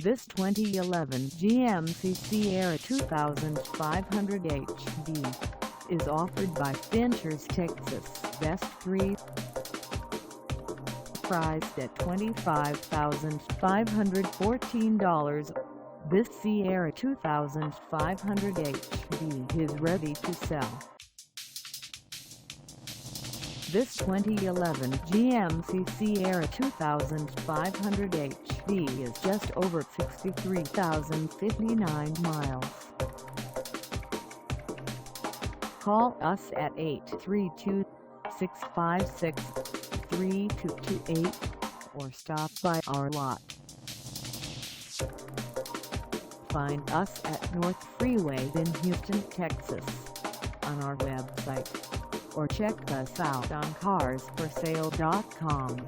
This 2011 GMC Sierra 2500 HD is offered by Finchers Texas, Best 3. Priced at $25,514, this Sierra 2500 HD is ready to sell. This 2011 GMC Sierra 2500 HD is just over 63,059 miles. Call us at 832-656-3228 or stop by our lot. Find us at North Freeway in Houston, Texas on our website, or check us out on carsforsale.com.